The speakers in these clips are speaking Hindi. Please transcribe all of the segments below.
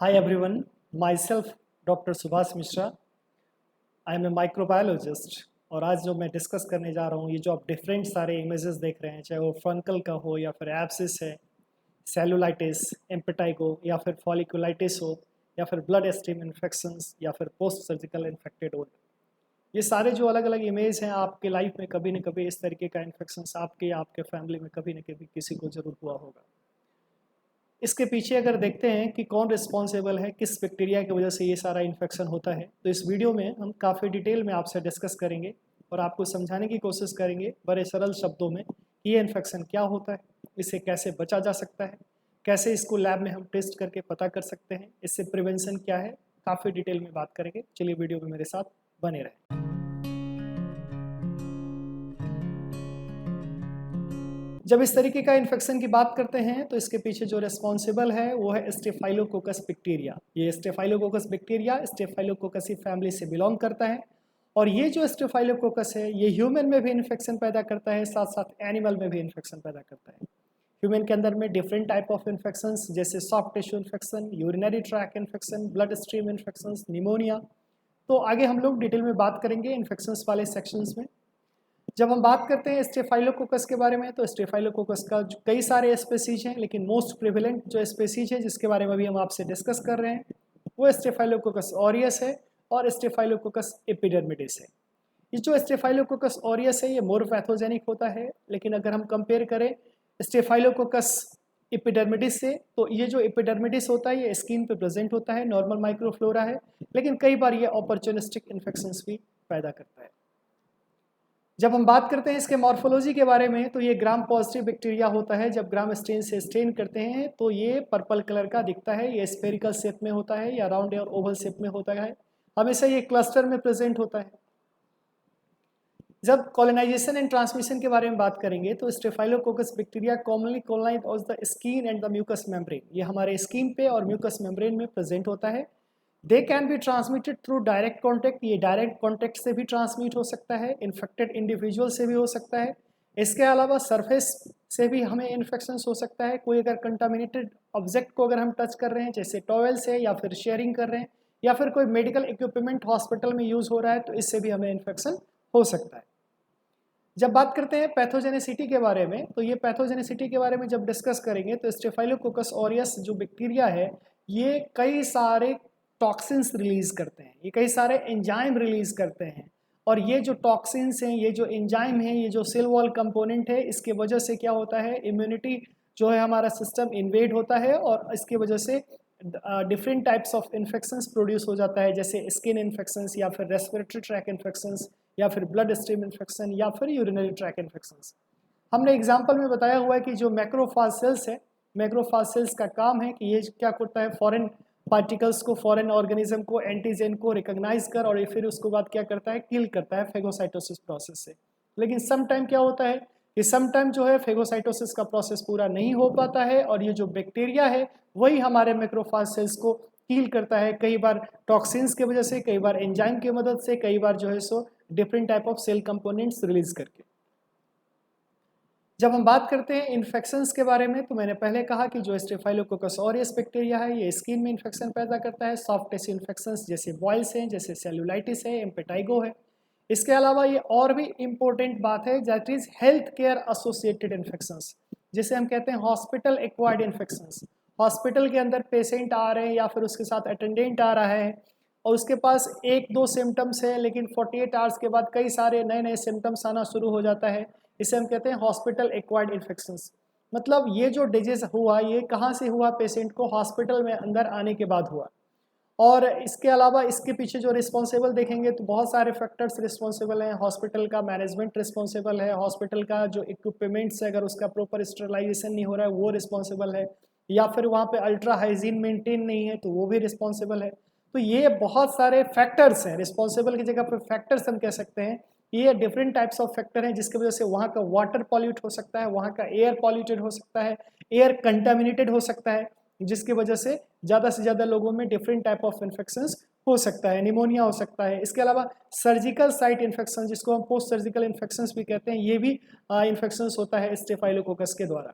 Hi everyone, myself Dr. Subhash Mishra. I am a microbiologist और आज जो मैं डिस्कस करने जा रहा हूँ ये जो आप डिफरेंट सारे इमेजेस देख रहे हैं चाहे वो फंकल का हो या फिर एब्सिस है, सेलुलाइटिस, एम्पेटाइगो या फिर फॉलिकुलाइटिस हो या फिर ब्लड स्ट्रीम इन्फेक्शंस या फिर पोस्ट सर्जिकल इन्फेक्टेड हो, ये सारे जो अलग अलग इमेज हैं आपके लाइफ में कभी न कभी इस तरीके का इन्फेक्शंस आपके या आपके फैमिली में कभी न कभी किसी को ज़रूर हुआ होगा। इसके पीछे अगर देखते हैं कि कौन रिस्पॉन्सिबल है, किस बैक्टीरिया की वजह से ये सारा इन्फेक्शन होता है, तो इस वीडियो में हम काफ़ी डिटेल में आपसे डिस्कस करेंगे और आपको समझाने की कोशिश करेंगे बड़े सरल शब्दों में कि ये इन्फेक्शन क्या होता है, इसे कैसे बचा जा सकता है, कैसे इसको लैब में हम टेस्ट करके पता कर सकते हैं, इससे प्रिवेंशन क्या है, काफ़ी डिटेल में बात करेंगे। चलिए वीडियो में मेरे साथ बने रहें। जब इस तरीके का इन्फेक्शन की बात करते हैं तो इसके पीछे जो रिस्पॉन्सिबल है वो है स्टेफाइलोकोकस बैक्टीरिया। ये स्टेफाइलोकोकस बैक्टीरिया स्टेफाइलोकोकसी फैमिली से बिलोंग करता है और ये जो स्टेफाइलोकोकस है ये ह्यूमन में भी इन्फेक्शन पैदा करता है, साथ साथ एनिमल में भी इन्फेक्शन पैदा करता है। ह्यूमन के अंदर में डिफरेंट टाइप ऑफ इन्फेक्शंस जैसे soft tissue infection, urinary track infection, blood stream infections, pneumonia. तो आगे हम लोग डिटेल में बात करेंगे इन्फेक्शंस वाले सेक्शंस में। जब हम बात करते हैं स्टेफाइलोकोकस के बारे में तो स्टेफाइलोकोकस का कई सारे स्पेसीज हैं, लेकिन मोस्ट प्रिवेलेंट जो स्पेसीज है जिसके बारे में अभी हम आपसे डिस्कस कर रहे हैं वो स्टेफाइलोकोकस ऑरियस है और स्टेफाइलोकोकस एपिडर्मिडिस है। ये जो स्टेफाइलोकोकस ऑरियस है ये मोर पैथोजेनिक होता है, लेकिन अगर हम कंपेयर करें स्टेफाइलोकोकस एपिडर्मिडिस से तो ये जो एपिडर्मिडिस होता है ये स्किन पे प्रेजेंट होता है, नॉर्मल माइक्रोफ्लोरा है, लेकिन कई बार ये अपॉर्चुनिस्टिक इन्फेक्शंस भी पैदा करता है। जब हम बात करते हैं इसके मॉर्फोलॉजी के बारे में तो ये ग्राम पॉजिटिव बैक्टीरिया होता है। जब ग्राम स्टेन से स्टेन करते हैं तो ये पर्पल कलर का दिखता है, ये स्पेरिकल शेप में होता है या राउंड और ओवल शेप में होता है, हमेशा ये क्लस्टर में प्रेजेंट होता है। जब कॉलोनाइजेशन एंड ट्रांसमिशन के बारे में बात करेंगे तो staphylococcus bacteria commonly colonize on the skin and the mucus membrane, ये हमारे स्किन पे और म्यूकस मेम्ब्रेन में प्रेजेंट होता है। They can be transmitted through direct contact, ये डायरेक्ट कॉन्टैक्ट से भी ट्रांसमिट हो सकता है, इन्फेक्टेड इंडिविजुअल से भी हो सकता है। इसके अलावा सरफेस से भी हमें इन्फेक्शन हो सकता है, कोई अगर कंटामिनेटेड ऑब्जेक्ट को अगर हम टच कर रहे हैं जैसे टॉवेल से या फिर शेयरिंग कर रहे हैं या फिर कोई मेडिकल इक्विपमेंट हॉस्पिटल में यूज़ हो रहा है तो इससे भी हमें इन्फेक्शन हो सकता है। जब बात करते हैं पैथोजेनेसिटी के बारे में तो ये पैथोजेनेसिटी के बारे में जब डिस्कस करेंगे तो स्टेफाइलोकोकस ऑरियस जो बैक्टीरिया है ये कई सारे टॉक्सिन्स रिलीज करते हैं, ये कई सारे एंजाइम रिलीज करते हैं और ये जो टॉक्सिन्स हैं, ये जो एंजाइम है, ये जो सेल वॉल कंपोनेंट है, इसके वजह से क्या होता है इम्यूनिटी जो है हमारा सिस्टम इन्वेड होता है और इसकी वजह से different types of infections produce हो जाता है जैसे स्किन इन्फेक्शंस या फिर रेस्पिरेटरी ट्रैक इन्फेक्शंस या फिर ब्लड स्ट्रीम इन्फेक्शन या फिर यूरिनरी ट्रैक इन्फेक्शंस। हमने एग्जांपल में बताया हुआ है कि जो मैक्रोफाज सेल्स है, मैक्रोफाज सेल्स का काम है कि ये क्या करता है फॉरेन पार्टिकल्स को, फॉरेन ऑर्गेनिज्म को, एंटीजन को रिकॉग्नाइज कर और फिर उसके बाद क्या करता है किल करता है फेगोसाइटोसिस प्रोसेस से। लेकिन सम टाइम क्या होता है कि सम टाइम जो है फेगोसाइटोसिस का प्रोसेस पूरा नहीं हो पाता है और ये जो बैक्टीरिया है वही हमारे मैक्रोफाज सेल्स को किल करता है, कई बार टॉक्सिन्स की वजह से, कई बार एंजाइम की मदद से, कई बार जो है सो different type of cell components release करके। जब हम बात करते हैं इन्फेक्शंस के बारे में तो मैंने पहले कहा कि जो स्टेफाइलोकोकस ऑरियस बैक्टीरिया है ये स्किन में इन्फेक्शन पैदा करता है, सॉफ्ट टिश्यू इन्फेक्शंस जैसे बॉयल्स हैं, जैसे सेलुलाइटिस है, एम्पेटाइगो है। इसके अलावा ये और भी इम्पोर्टेंट बात है that is health care associated infections, जिसे हम कहते हैं हॉस्पिटल एक्वायर्ड इन्फेक्शंस। हॉस्पिटल के अंदर पेशेंट आ रहे हैं या फिर उसके साथ अटेंडेंट आ रहा है और उसके पास एक दो सिम्टम्स है लेकिन 48 आवर्स के बाद कई सारे नए नए सिम्टम्स आना शुरू हो जाता है, इसे हम कहते हैं हॉस्पिटल एक्वायर्ड इन्फेक्शंस। मतलब ये जो डिजीज हुआ ये कहाँ से हुआ, पेशेंट को हॉस्पिटल में अंदर आने के बाद हुआ। और इसके अलावा इसके पीछे जो रिस्पॉन्सिबल देखेंगे तो बहुत सारे फैक्टर्स रिस्पॉन्सिबल हैं। हॉस्पिटल का मैनेजमेंट रिस्पॉन्सिबल है, हॉस्पिटल का जो इक्विपमेंट्स है अगर उसका प्रॉपर स्टरलाइजेशन नहीं हो रहा है वो रिस्पॉन्सिबल है, या फिर वहाँ पे अल्ट्रा हाइजीन मेंटेन नहीं है तो वो भी रिस्पॉन्सिबल है। तो ये बहुत सारे फैक्टर्स हैं, रिस्पॉन्सिबल की जगह पर फैक्टर्स हम कह सकते हैं। ये डिफरेंट टाइप्स ऑफ फैक्टर हैं जिसकी वजह से वहाँ का वाटर पॉल्यूट हो सकता है, वहाँ का एयर पॉल्यूटेड हो सकता है, एयर कंटामिनेटेड हो सकता है, जिसकी वजह से ज़्यादा लोगों में डिफरेंट टाइप ऑफ इन्फेक्शंस हो सकता है, निमोनिया हो सकता है। इसके अलावा सर्जिकल साइट इन्फेक्शन जिसको हम पोस्ट सर्जिकल इन्फेक्शंस भी कहते हैं, ये भी इन्फेक्शंस होता है स्टेफाइलोकोकस के द्वारा।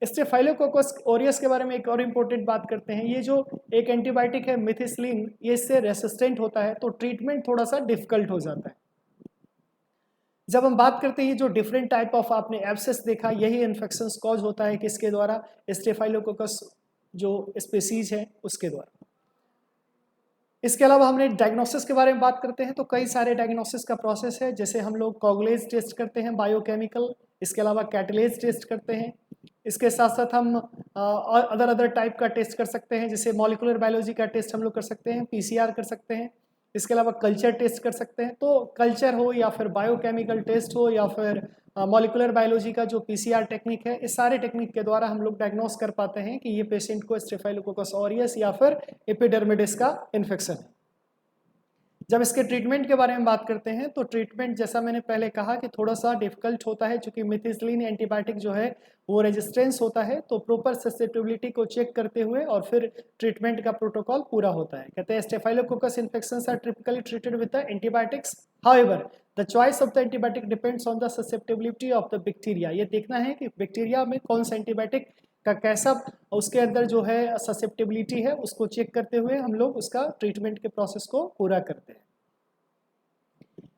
स्टेफाइलोकोकस ऑरियस के बारे में एक और इम्पोर्टेंट बात करते हैं। ये जो एक एंटीबायोटिक है मिथिसिलिन, ये इससे रेसिस्टेंट होता है, तो ट्रीटमेंट थोड़ा सा डिफिकल्ट हो जाता है। जब हम बात करते हैं जो डिफरेंट टाइप ऑफ आपने एब्सेस देखा, यही इन्फेक्शन कॉज होता है किसके द्वारा, स्टेफाइलोकोकस जो स्पीसीज है उसके द्वारा। इसके अलावा हमने डायग्नोसिस के बारे में बात करते हैं, तो कई सारे डायग्नोसिस का प्रोसेस है, जैसे हम लोग कॉगुलेज टेस्ट करते हैं बायोकेमिकल, इसके अलावा कैटलेज टेस्ट करते हैं, इसके साथ साथ हम अदर टाइप का टेस्ट कर सकते हैं, जैसे मॉलिकुलर बायोलॉजी का टेस्ट हम लोग कर सकते हैं, पीसीआर कर सकते हैं, इसके अलावा कल्चर टेस्ट कर सकते हैं। तो कल्चर हो या फिर बायोकेमिकल टेस्ट हो या फिर मॉलिकुलर बायोलॉजी का जो पीसीआर टेक्निक है, इस सारे टेक्निक के द्वारा हम लोग डायग्नोस कर पाते हैं कि ये पेशेंट को स्टेफाइलोकोकस ऑरियस या फिर एपिडर्मिडिस का इन्फेक्शन है। जब इसके ट्रीटमेंट के बारे में बात करते हैं, तो ट्रीटमेंट जैसा मैंने पहले कहा कि थोड़ा सा डिफिकल्ट होता है, क्योंकि मिथिसिलिन एंटीबायोटिक जो है वो रेजिस्टेंस होता है, तो प्रॉपर ससेप्टिबिलिटी को चेक करते हुए और फिर ट्रीटमेंट का प्रोटोकॉल पूरा होता है। कहते हैं staphylococcus infections are typically treated with the antibiotics, however the choice of the antibiotic depends on the susceptibility of the bacteria. ये देखना है कि बैक्टीरिया में कौन सा एंटीबायोटिक का कैसा उसके अंदर जो है ससेप्टिबिलिटी है, उसको चेक करते हुए हम लोग उसका ट्रीटमेंट के प्रोसेस को पूरा करते हैं।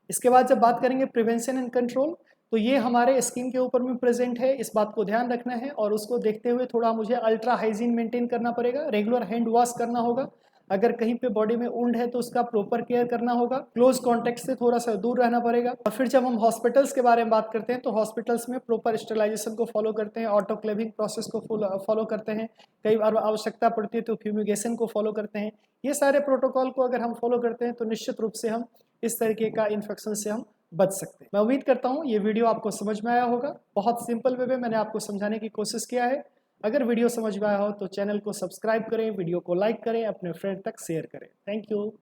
इसके बाद जब बात करेंगे प्रिवेंशन एंड कंट्रोल, तो ये हमारे स्किन के ऊपर में प्रेजेंट है, इस बात को ध्यान रखना है और उसको देखते हुए थोड़ा मुझे अल्ट्रा हाइजीन मेंटेन करना पड़ेगा, रेगुलर हैंड वॉश करना होगा, अगर कहीं पे बॉडी में वुंड है तो उसका प्रॉपर केयर करना होगा, क्लोज कॉन्टेक्ट से थोड़ा सा दूर रहना पड़ेगा। और फिर जब हम हॉस्पिटल्स के बारे में बात करते हैं, तो हॉस्पिटल्स में प्रॉपर स्टेरिलाइजेशन को फॉलो करते हैं, ऑटोक्लेविंग प्रोसेस को फॉलो करते हैं, कई बार आवश्यकता पड़ती है तो फ्यूमिगेशन को फॉलो करते हैं। ये सारे प्रोटोकॉल को अगर हम फॉलो करते हैं तो निश्चित रूप से हम इस तरीके का इन्फेक्शन से हम बच सकते हैं। मैं उम्मीद करता हूँ ये वीडियो आपको समझ में आया होगा। बहुत सिंपल वे में मैंने आपको समझाने की कोशिश किया है। अगर वीडियो समझ में आया हो तो चैनल को सब्सक्राइब करें, वीडियो को लाइक करें, अपने फ्रेंड तक शेयर करें। Thank you.